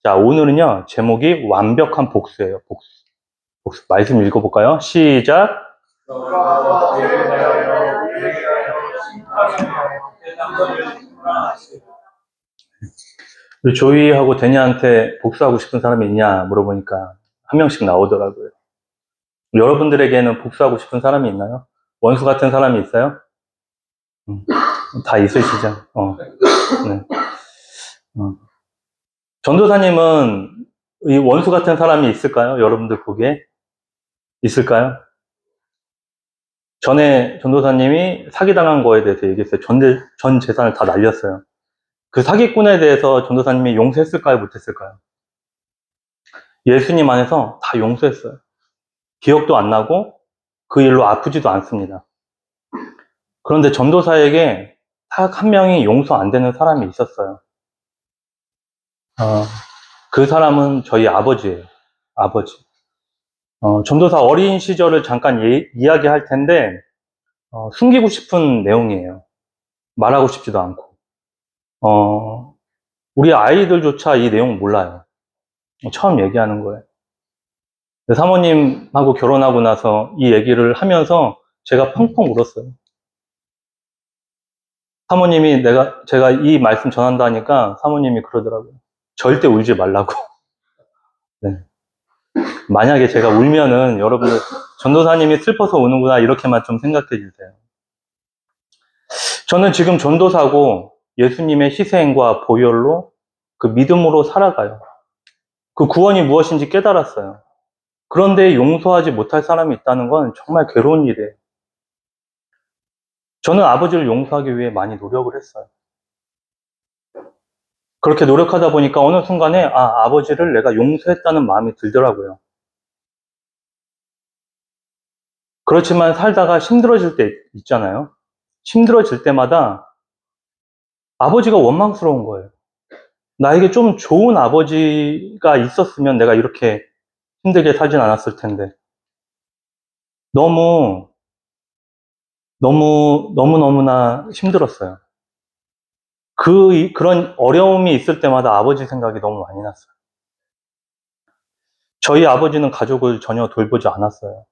자, 오늘은요, 제목이 완벽한 복수예요. 복수. 복수. 말씀 읽어볼까요? 시작. 조이하고 데니한테 복수하고 싶은 사람이 있냐 물어보니까 한 명씩 나오더라고요. 여러분들에게는 복수하고 싶은 사람이 있나요? 원수 같은 사람이 있어요? 다 있으시죠? 네. 전도사님은 이 원수 같은 사람이 있을까요? 여러분들 보기에? 있을까요? 전에 전도사님이 사기당한 거에 대해서 얘기했어요. 전 재산을 다 날렸어요. 그 사기꾼에 대해서 전도사님이 용서했을까요? 못했을까요? 예수님 안에서 다 용서했어요. 기억도 안 나고 그 일로 아프지도 않습니다. 그런데 전도사에게 딱 한 명이 용서 안 되는 사람이 있었어요. 그 사람은 저희 아버지예요. 아버지. 전도사 어린 시절을 잠깐 이야기할 텐데 숨기고 싶은 내용이에요. 말하고 싶지도 않고. 우리 아이들조차 이 내용 몰라요. 처음 얘기하는 거예요. 사모님하고 결혼하고 나서 이 얘기를 하면서 제가 펑펑 울었어요. 사모님이 제가 이 말씀 전한다니까 사모님이 그러더라고요. 절대 울지 말라고. 네. 만약에 제가 울면은 여러분들 전도사님이 슬퍼서 우는구나 이렇게만 좀 생각해 주세요. 저는 지금 전도사고 예수님의 희생과 보혈로 그 믿음으로 살아가요. 그 구원이 무엇인지 깨달았어요. 그런데 용서하지 못할 사람이 있다는 건 정말 괴로운 일이에요. 저는 아버지를 용서하기 위해 많이 노력을 했어요. 그렇게 노력하다 보니까 어느 순간에 아버지를 내가 용서했다는 마음이 들더라고요. 그렇지만 살다가 힘들어질 때 있잖아요. 힘들어질 때마다 아버지가 원망스러운 거예요. 나에게 좀 좋은 아버지가 있었으면 내가 이렇게 힘들게 살진 않았을 텐데. 너무너무나 힘들었어요. 그런 어려움이 있을 때마다 아버지 생각이 너무 많이 났어요. 저희 아버지는 가족을 전혀 돌보지 않았어요.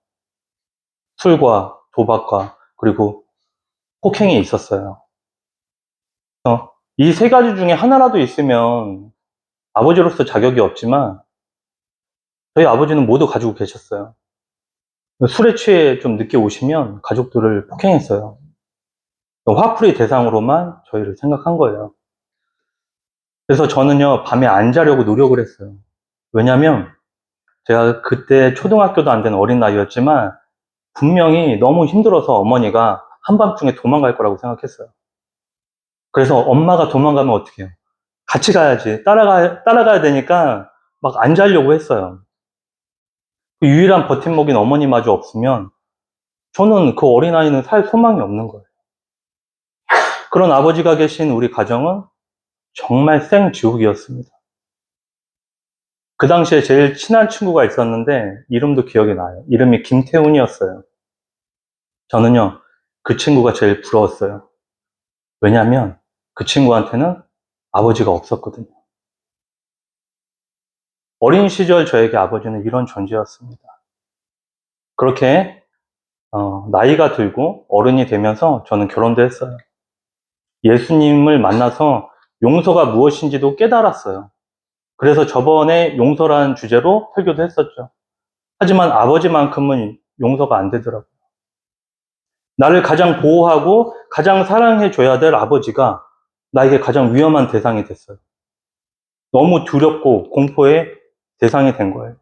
술과 도박과 그리고 폭행이 있었어요. 이 세 가지 중에 하나라도 있으면 아버지로서 자격이 없지만 저희 아버지는 모두 가지고 계셨어요. 술에 취해 좀 늦게 오시면 가족들을 폭행했어요. 화풀이 대상으로만 저희를 생각한 거예요. 그래서 저는요, 밤에 안 자려고 노력을 했어요. 왜냐면 제가 그때 초등학교도 안 된 어린 나이였지만 분명히 너무 힘들어서 어머니가 한밤중에 도망갈 거라고 생각했어요. 그래서 엄마가 도망가면 어떡해요? 같이 가야지. 따라가야 되니까 막 안 자려고 했어요. 그 유일한 버팀목인 어머니마저 없으면 저는 그 어린아이는 살 소망이 없는 거예요. 그런 아버지가 계신 우리 가정은 정말 생지옥이었습니다. 그 당시에 제일 친한 친구가 있었는데 이름도 기억이 나요. 이름이 김태훈이었어요. 저는요, 그 친구가 제일 부러웠어요. 왜냐하면 그 친구한테는 아버지가 없었거든요. 어린 시절 저에게 아버지는 이런 존재였습니다. 그렇게 나이가 들고 어른이 되면서 저는 결혼도 했어요. 예수님을 만나서 용서가 무엇인지도 깨달았어요. 그래서 저번에 용서라는 주제로 설교도 했었죠. 하지만 아버지만큼은 용서가 안 되더라고요. 나를 가장 보호하고 가장 사랑해줘야 될 아버지가 나에게 가장 위험한 대상이 됐어요. 너무 두렵고 공포의 대상이 된 거예요.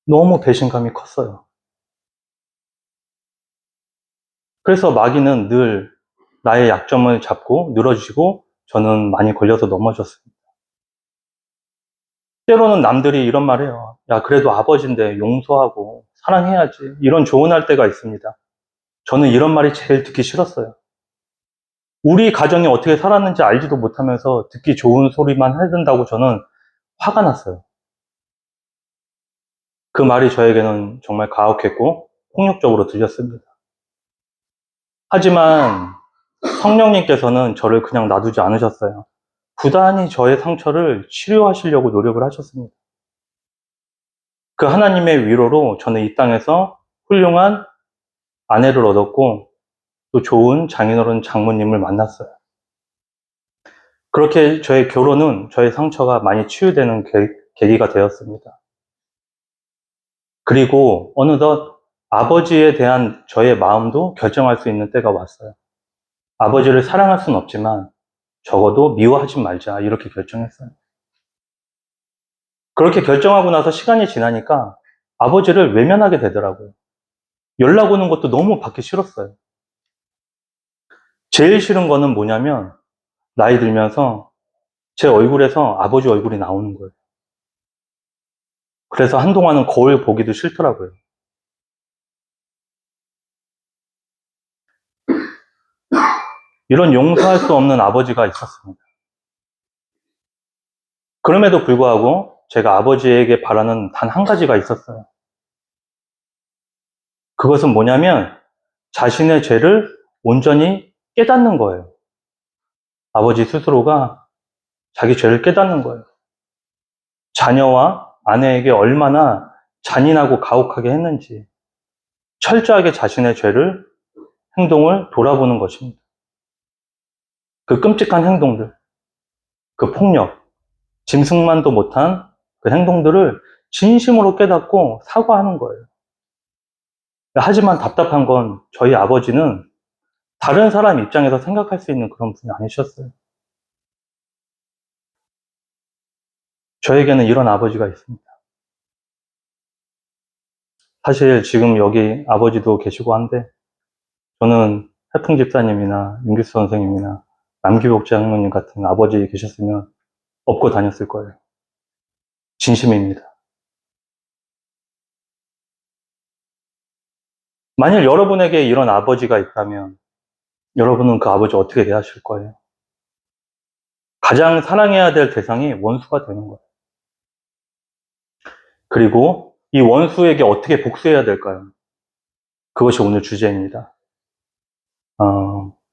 너무 배신감이 컸어요. 그래서 마귀는 늘 나의 약점을 잡고 늘어지고 저는 많이 걸려서 넘어졌습니다. 때로는 남들이 이런 말 해요. 야, 그래도 아버지인데 용서하고 사랑해야지. 이런 조언할 때가 있습니다. 저는 이런 말이 제일 듣기 싫었어요. 우리 가정이 어떻게 살았는지 알지도 못하면서 듣기 좋은 소리만 해준다고 저는 화가 났어요. 그 말이 저에게는 정말 가혹했고 폭력적으로 들렸습니다. 하지만 성령님께서는 저를 그냥 놔두지 않으셨어요. 부단히 저의 상처를 치료하시려고 노력을 하셨습니다. 그 하나님의 위로로 저는 이 땅에서 훌륭한 아내를 얻었고 또 좋은 장인어른 장모님을 만났어요. 그렇게 저의 결혼은 저의 상처가 많이 치유되는 계기가 되었습니다. 그리고 어느덧 아버지에 대한 저의 마음도 결정할 수 있는 때가 왔어요. 아버지를 사랑할 수는 없지만 적어도 미워하지 말자 이렇게 결정했어요. 그렇게 결정하고 나서 시간이 지나니까 아버지를 외면하게 되더라고요. 연락 오는 것도 너무 받기 싫었어요. 제일 싫은 거는 뭐냐면 나이 들면서 제 얼굴에서 아버지 얼굴이 나오는 거예요. 그래서 한동안은 거울 보기도 싫더라고요. 이런 용서할 수 없는 아버지가 있었습니다. 그럼에도 불구하고 제가 아버지에게 바라는 단 한 가지가 있었어요. 그것은 뭐냐면 자신의 죄를 온전히 깨닫는 거예요. 아버지 스스로가 자기 죄를 깨닫는 거예요. 자녀와 아내에게 얼마나 잔인하고 가혹하게 했는지 철저하게 자신의 죄를, 행동을 돌아보는 것입니다. 그 끔찍한 행동들, 그 폭력, 짐승만도 못한 그 행동들을 진심으로 깨닫고 사과하는 거예요. 하지만 답답한 건 저희 아버지는 다른 사람 입장에서 생각할 수 있는 그런 분이 아니셨어요. 저에게는 이런 아버지가 있습니다. 사실 지금 여기 아버지도 계시고 한데 저는 해풍 집사님이나 윤기수 선생님이나 남기복 장로님 같은 아버지 계셨으면 업고 다녔을 거예요. 진심입니다. 만일 여러분에게 이런 아버지가 있다면 여러분은 그 아버지 어떻게 대하실 거예요? 가장 사랑해야 될 대상이 원수가 되는 거예요. 그리고 이 원수에게 어떻게 복수해야 될까요? 그것이 오늘 주제입니다.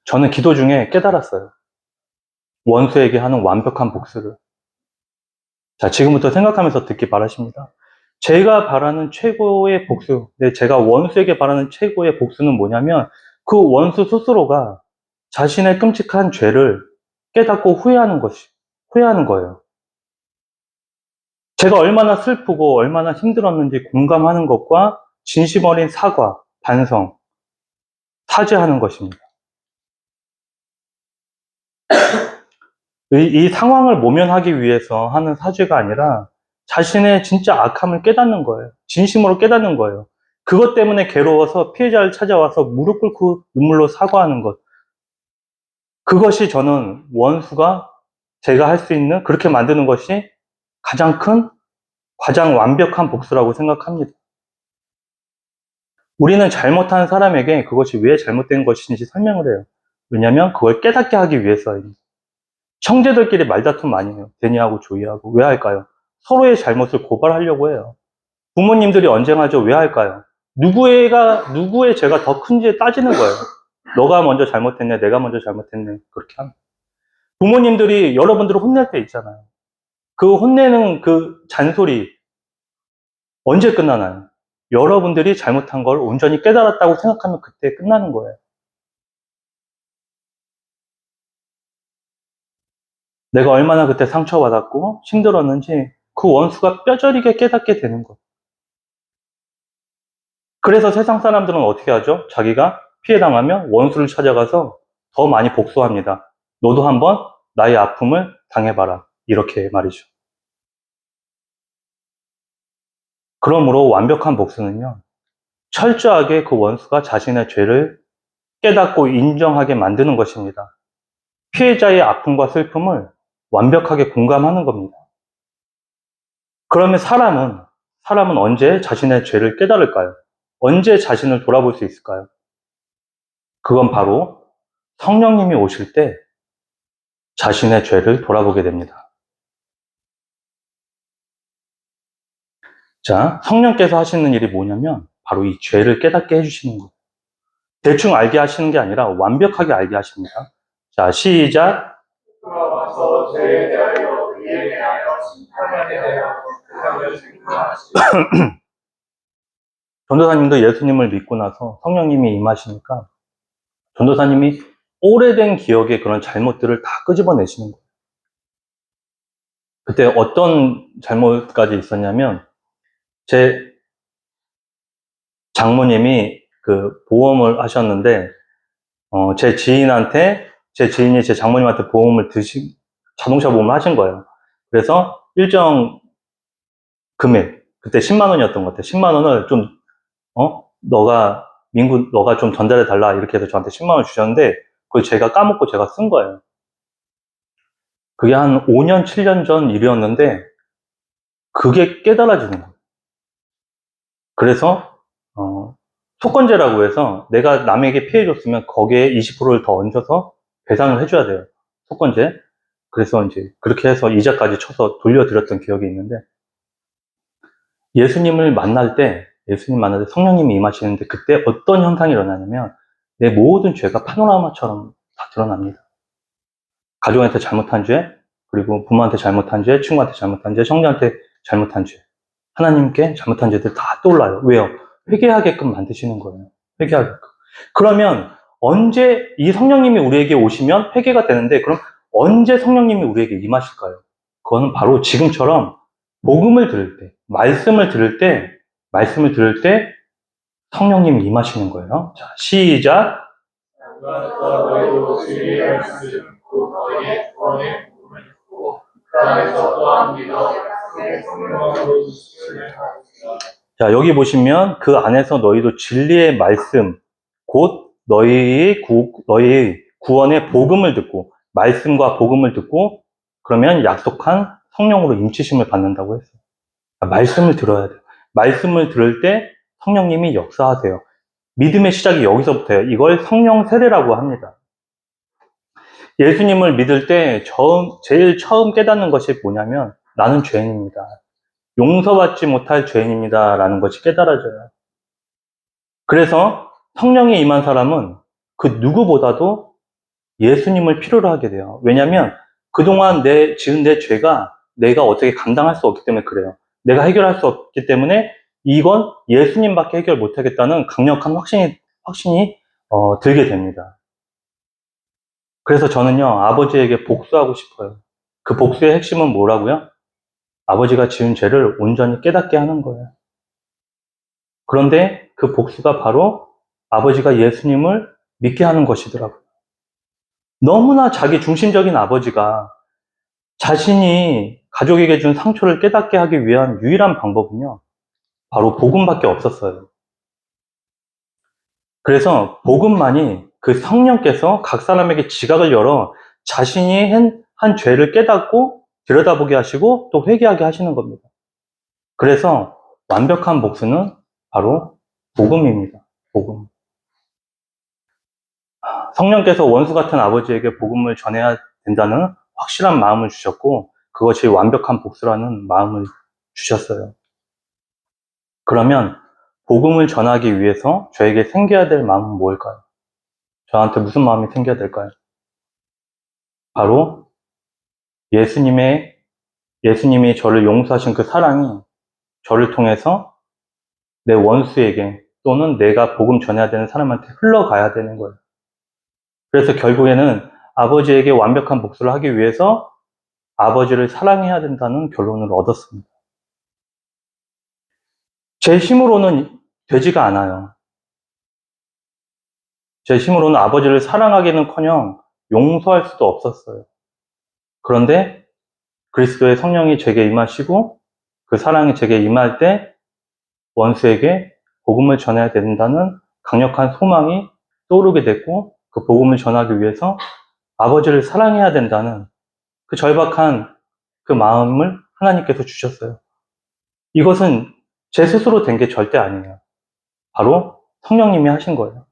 저는 기도 중에 깨달았어요. 원수에게 하는 완벽한 복수를. 자, 지금부터 생각하면서 듣기 바라십니다. 제가 바라는 최고의 복수, 제가 원수에게 바라는 최고의 복수는 뭐냐면 그 원수 스스로가 자신의 끔찍한 죄를 깨닫고 후회하는 거예요. 제가 얼마나 슬프고 얼마나 힘들었는지 공감하는 것과 진심 어린 사과, 반성, 사죄하는 것입니다. 이 상황을 모면하기 위해서 하는 사죄가 아니라 자신의 진짜 악함을 깨닫는 거예요. 진심으로 깨닫는 거예요. 그것 때문에 괴로워서 피해자를 찾아와서 무릎 꿇고 눈물로 사과하는 것. 그것이 저는 원수가 제가 할 수 있는, 그렇게 만드는 것이 가장 큰, 가장 완벽한 복수라고 생각합니다. 우리는 잘못한 사람에게 그것이 왜 잘못된 것인지 설명을 해요. 왜냐하면 그걸 깨닫게 하기 위해서입니다. 형제들끼리 말다툼 많이 해요. 데니하고 조이하고. 왜 할까요? 서로의 잘못을 고발하려고 해요. 부모님들이 언쟁하죠. 왜 할까요? 누구의 죄가 더 큰지 따지는 거예요. 너가 먼저 잘못했네, 내가 먼저 잘못했네. 그렇게 합니다. 부모님들이 여러분들을 혼낼 때 있잖아요. 그 혼내는 그 잔소리 언제 끝나나요? 여러분들이 잘못한 걸 온전히 깨달았다고 생각하면 그때 끝나는 거예요. 내가 얼마나 그때 상처받았고 힘들었는지 그 원수가 뼈저리게 깨닫게 되는 거예요. 그래서 세상 사람들은 어떻게 하죠? 자기가 피해당하면 원수를 찾아가서 더 많이 복수합니다. 너도 한번 나의 아픔을 당해봐라. 이렇게 말이죠. 그러므로 완벽한 복수는요, 철저하게 그 원수가 자신의 죄를 깨닫고 인정하게 만드는 것입니다. 피해자의 아픔과 슬픔을 완벽하게 공감하는 겁니다. 그러면 사람은 언제 자신의 죄를 깨달을까요? 언제 자신을 돌아볼 수 있을까요? 그건 바로 성령님이 오실 때 자신의 죄를 돌아보게 됩니다. 자, 성령께서 하시는 일이 뭐냐면 바로 이 죄를 깨닫게 해주시는 거예요. 대충 알게 하시는 게 아니라 완벽하게 알게 하십니다. 자, 시작. 오셔서 죄에 대하여 의에 대하여 심판에 대하여 세상을 생각하시고 전도사님도 예수님을 믿고 나서 성령님이 임하시니까 전도사님이 오래된 기억의 그런 잘못들을 다 끄집어내시는 거예요. 그때 어떤 잘못까지 있었냐면 제 장모님이 그 보험을 하셨는데 제 지인이 제 장모님한테 자동차 보험을 하신 거예요. 그래서 일정 금액, 그때 10만 원이었던 것 같아요. 10만 원을 좀, 너가 좀 전달해 달라. 이렇게 해서 저한테 10만 원 주셨는데, 그걸 제가 까먹고 제가 쓴 거예요. 그게 한 5년, 7년 전 일이었는데, 그게 깨달아지는 거예요. 그래서, 속건제라고 해서 내가 남에게 피해 줬으면 거기에 20%를 더 얹어서 배상을 해줘야 돼요. 속건제. 그래서 이제 그렇게 해서 이자까지 쳐서 돌려드렸던 기억이 있는데, 예수님 만날 때 성령님이 임하시는데 그때 어떤 현상이 일어나냐면 내 모든 죄가 파노라마처럼 다 드러납니다. 가족한테 잘못한 죄, 그리고 부모한테 잘못한 죄, 친구한테 잘못한 죄, 형제한테 잘못한 죄, 하나님께 잘못한 죄들 다 떠올라요. 왜요? 회개하게끔 만드시는 거예요. 회개하게끔. 그러면 언제 이 성령님이 우리에게 오시면 회개가 되는데, 그럼 언제 성령님이 우리에게 임하실까요? 그거는 바로 지금처럼 복음을 들을 때, 말씀을 들을 때 성령님이 임하시는 거예요. 자, 시작. 너희도 진리의 말씀을 듣고 너희의 구원의 복음을 듣고 그 안에서 또한 믿어 약속의 성령으로 주시를 받으시라. 자, 여기 보시면 그 안에서 너희도 진리의 말씀, 곧 너희의 구원의 복음을 듣고, 말씀과 복음을 듣고, 그러면 약속한 성령으로 임치심을 받는다고 했어요. 말씀을 들어야 돼요. 말씀을 들을 때 성령님이 역사하세요. 믿음의 시작이 여기서부터예요. 이걸 성령 세례라고 합니다. 예수님을 믿을 때 제일 처음 깨닫는 것이 뭐냐면 나는 죄인입니다. 용서받지 못할 죄인입니다. 라는 것이 깨달아져요. 그래서 성령이 임한 사람은 그 누구보다도 예수님을 필요로 하게 돼요. 왜냐하면 그동안 지은 내 죄가 내가 어떻게 감당할 수 없기 때문에 그래요. 내가 해결할 수 없기 때문에 이건 예수님밖에 해결 못하겠다는 강력한 확신이 들게 됩니다. 그래서 저는요, 아버지에게 복수하고 싶어요. 그 복수의 핵심은 뭐라고요? 아버지가 지은 죄를 온전히 깨닫게 하는 거예요. 그런데 그 복수가 바로 아버지가 예수님을 믿게 하는 것이더라고요. 너무나 자기 중심적인 아버지가 자신이 가족에게 준 상처를 깨닫게 하기 위한 유일한 방법은요, 바로 복음밖에 없었어요. 그래서 복음만이 그 성령께서 각 사람에게 지각을 열어 자신이 한 죄를 깨닫고 들여다보게 하시고 또 회개하게 하시는 겁니다. 그래서 완벽한 복수는 바로 복음입니다. 복음. 성령께서 원수 같은 아버지에게 복음을 전해야 된다는 확실한 마음을 주셨고 그것이 완벽한 복수라는 마음을 주셨어요. 그러면 복음을 전하기 위해서 저에게 생겨야 될 마음은 뭘까요? 저한테 무슨 마음이 생겨야 될까요? 바로 예수님이 저를 용서하신 그 사랑이 저를 통해서 내 원수에게 또는 내가 복음 전해야 되는 사람한테 흘러가야 되는 거예요. 그래서 결국에는 아버지에게 완벽한 복수를 하기 위해서 아버지를 사랑해야 된다는 결론을 얻었습니다. 제 힘으로는 되지가 않아요. 제 힘으로는 아버지를 사랑하기는커녕 용서할 수도 없었어요. 그런데 그리스도의 성령이 제게 임하시고 그 사랑이 제게 임할 때 원수에게 복음을 전해야 된다는 강력한 소망이 떠오르게 됐고 그 복음을 전하기 위해서 아버지를 사랑해야 된다는 그 절박한 그 마음을 하나님께서 주셨어요. 이것은 제 스스로 된 게 절대 아니에요. 바로 성령님이 하신 거예요.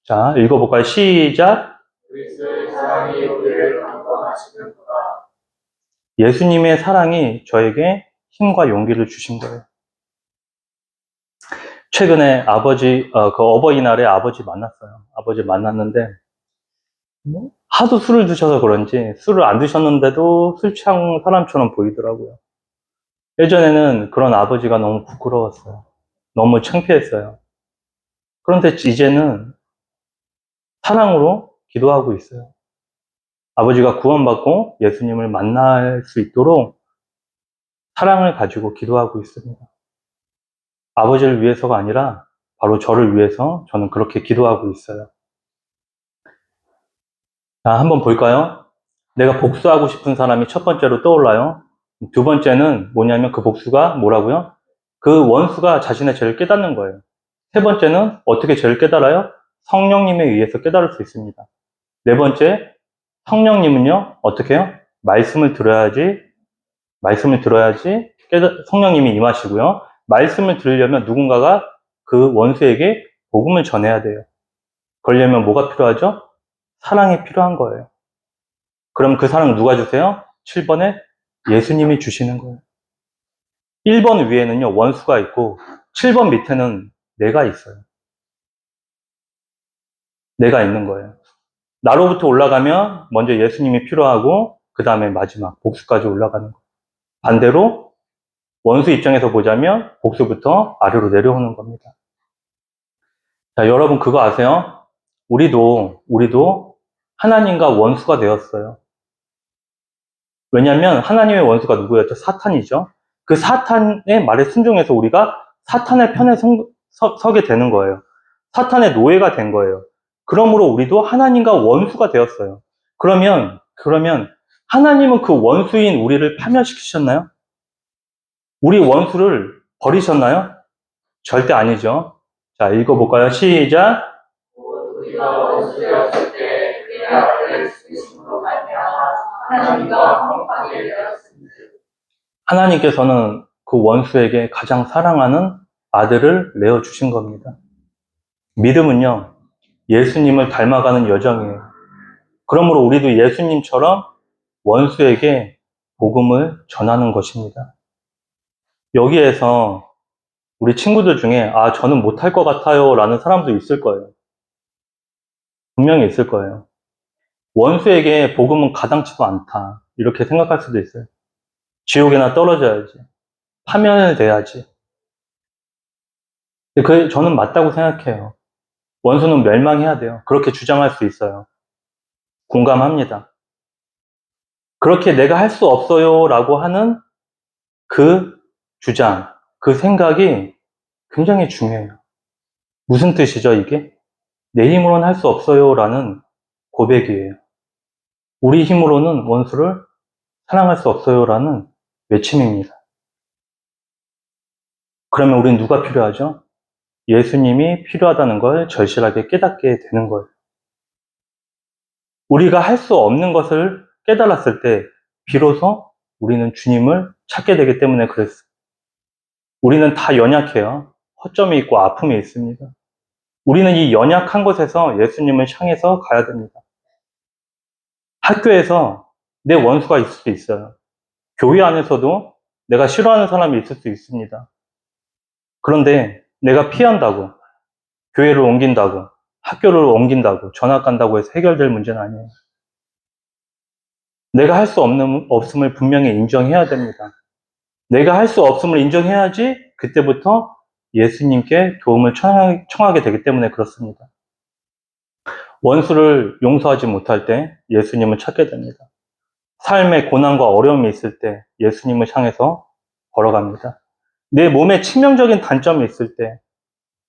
자, 읽어볼까요? 시작. 그리스도의 사랑이 우리를 강건하시는구나. 예수님의 사랑이 저에게 힘과 용기를 주신 거예요. 최근에 그 어버이날에 아버지 만났어요. 아버지 만났는데 하도 술을 드셔서 그런지 술을 안 드셨는데도 술 취한 사람처럼 보이더라고요. 예전에는 그런 아버지가 너무 부끄러웠어요. 너무 창피했어요. 그런데 이제는 사랑으로 기도하고 있어요. 아버지가 구원받고 예수님을 만날 수 있도록 사랑을 가지고 기도하고 있습니다. 아버지를 위해서가 아니라 바로 저를 위해서 저는 그렇게 기도하고 있어요. 자, 한번 볼까요? 내가 복수하고 싶은 사람이 첫 번째로 떠올라요. 두 번째는 뭐냐면 그 복수가 뭐라고요? 그 원수가 자신의 죄를 깨닫는 거예요. 세 번째는 어떻게 죄를 깨달아요? 성령님에 의해서 깨달을 수 있습니다. 네 번째, 성령님은요, 어떻게 해요? 말씀을 들어야지 성령님이 임하시고요. 말씀을 들으려면 누군가가 그 원수에게 복음을 전해야 돼요. 그러려면 뭐가 필요하죠? 사랑이 필요한 거예요. 그럼 그 사랑 누가 주세요? 7번에 예수님이 주시는 거예요. 1번 위에는요, 원수가 있고 7번 밑에는 내가 있어요. 내가 있는 거예요. 나로부터 올라가면 먼저 예수님이 필요하고 그 다음에 마지막 복수까지 올라가는 거예요. 반대로 원수 입장에서 보자면 복수부터 아래로 내려오는 겁니다. 자, 여러분 그거 아세요? 우리도 하나님과 원수가 되었어요. 왜냐하면 하나님의 원수가 누구였죠? 사탄이죠. 그 사탄의 말에 순종해서 우리가 사탄의 편에 서게 되는 거예요. 사탄의 노예가 된 거예요. 그러므로 우리도 하나님과 원수가 되었어요. 그러면 하나님은 그 원수인 우리를 파멸시키셨나요? 우리 원수를 버리셨나요? 절대 아니죠. 자, 읽어볼까요? 시작. 우리가 원수였을 때 그의 아들을 죽이심으로 말미암아 하나님과 화목하게 되었습니다. 하나님께서는 그 원수에게 가장 사랑하는 아들을 내어주신 겁니다. 믿음은요, 예수님을 닮아가는 여정이에요. 그러므로 우리도 예수님처럼 원수에게 복음을 전하는 것입니다. 여기에서 우리 친구들 중에 저는 못할 것 같아요 라는 사람도 있을 거예요. 분명히 있을 거예요. 원수에게 복음은 가당치도 않다 이렇게 생각할 수도 있어요. 지옥에나 떨어져야지, 파멸돼야지. 근데 저는 맞다고 생각해요. 원수는 멸망해야 돼요. 그렇게 주장할 수 있어요. 공감합니다. 그렇게 내가 할 수 없어요 라고 하는 그 주장, 그 생각이 굉장히 중요해요. 무슨 뜻이죠, 이게? 내 힘으로는 할 수 없어요 라는 고백이에요. 우리 힘으로는 원수를 사랑할 수 없어요 라는 외침입니다. 그러면 우린 누가 필요하죠? 예수님이 필요하다는 걸 절실하게 깨닫게 되는 거예요. 우리가 할 수 없는 것을 깨달았을 때 비로소 우리는 주님을 찾게 되기 때문에 그랬어요. 우리는 다 연약해요. 허점이 있고 아픔이 있습니다. 우리는 이 연약한 곳에서 예수님을 향해서 가야 됩니다. 학교에서 내 원수가 있을 수도 있어요. 교회 안에서도 내가 싫어하는 사람이 있을 수 있습니다. 그런데 내가 피한다고, 교회를 옮긴다고, 학교를 옮긴다고, 전학 간다고 해서 해결될 문제는 아니에요. 내가 할 수 없음을 분명히 인정해야 됩니다. 내가 할 수 없음을 인정해야지 그때부터 예수님께 도움을 청하게 되기 때문에 그렇습니다. 원수를 용서하지 못할 때 예수님을 찾게 됩니다. 삶에 고난과 어려움이 있을 때 예수님을 향해서 걸어갑니다. 내 몸에 치명적인 단점이 있을 때,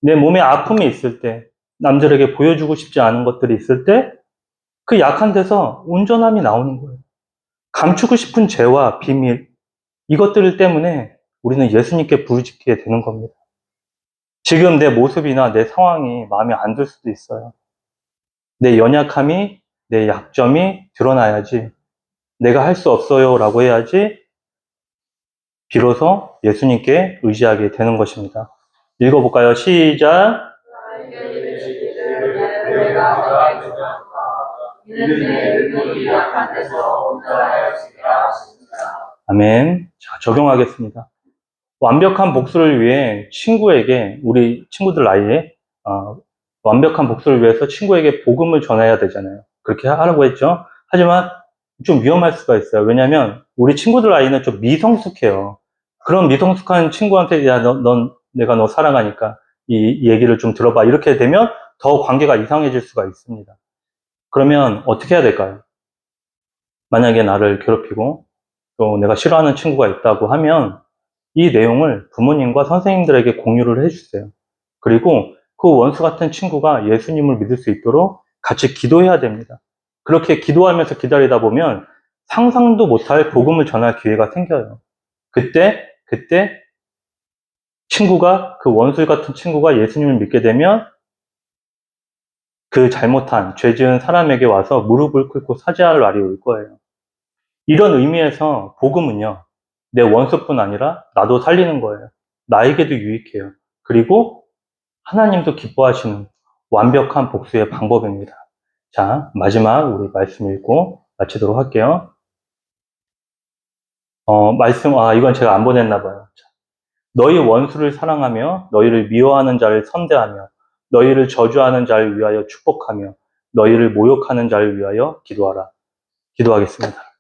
내 몸에 아픔이 있을 때, 남들에게 보여주고 싶지 않은 것들이 있을 때, 그 약한 데서 온전함이 나오는 거예요. 감추고 싶은 죄와 비밀, 이것들 때문에 우리는 예수님께 부르짖게 되는 겁니다. 지금 내 모습이나 내 상황이 마음에 안 들 수도 있어요. 내 연약함이, 내 약점이 드러나야지, 내가 할 수 없어요 라고 해야지 비로소 예수님께 의지하게 되는 것입니다. 읽어볼까요? 시작. 아멘. 자, 적용하겠습니다. 완벽한 복수를 위해 친구에게, 우리 친구들 나이에 완벽한 복수를 위해서 친구에게 복음을 전해야 되잖아요. 그렇게 하라고 했죠. 하지만 좀 위험할 수가 있어요. 왜냐하면 우리 친구들 아이는 좀 미성숙해요. 그런 미성숙한 친구한테 야, 내가 너 사랑하니까 이 얘기를 좀 들어봐. 이렇게 되면 더 관계가 이상해질 수가 있습니다. 그러면 어떻게 해야 될까요? 만약에 나를 괴롭히고 또 내가 싫어하는 친구가 있다고 하면 이 내용을 부모님과 선생님들에게 공유를 해주세요. 그리고 그 원수 같은 친구가 예수님을 믿을 수 있도록 같이 기도해야 됩니다. 그렇게 기도하면서 기다리다 보면 상상도 못할 복음을 전할 기회가 생겨요. 그때 그 원수 같은 친구가 예수님을 믿게 되면 그 잘못한 죄 지은 사람에게 와서 무릎을 꿇고 사죄할 날이 올 거예요. 이런 의미에서 복음은요, 내 원수뿐 아니라 나도 살리는 거예요. 나에게도 유익해요. 그리고 하나님도 기뻐하시는 완벽한 복수의 방법입니다. 자, 마지막 우리 말씀 읽고 마치도록 할게요. 이건 제가 안 보냈나 봐요. 자, 너희 원수를 사랑하며 너희를 미워하는 자를 선대하며 너희를 저주하는 자를 위하여 축복하며 너희를 모욕하는 자를 위하여 기도하라. 기도하겠습니다.